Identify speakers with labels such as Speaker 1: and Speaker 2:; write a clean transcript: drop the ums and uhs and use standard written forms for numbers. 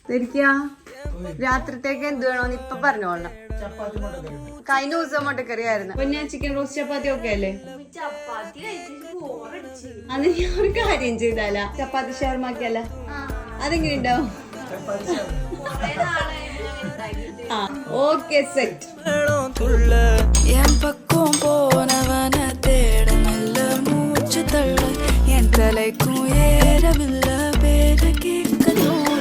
Speaker 1: ശരിക്കാ രാത്രിത്തേക്ക് എന്ത് വേണോന്ന് ഇപ്പൊ പറഞ്ഞോളണം. കഴിഞ്ഞ ദിവസം മുട്ടക്കറി ആയിരുന്നു. പിന്നെ ചിക്കൻ റോസ്റ്റ് ചപ്പാത്തി ഒക്കെ അല്ലേ? അത് ഞാൻ ഒരു കാര്യം ചെയ്താല ചപ്പാത്തി ഷവർമാക്കിയല്ല, അതെങ്ങനെ ഉണ്ടാവും? ആ ഓക്കെ സെറ്റ്.
Speaker 2: என் பக்கம் போனவன தேட நல்ல மூச்சு தள்ள என் தலைக்கும் ஏறவில்லை பேர கேட்கணும்.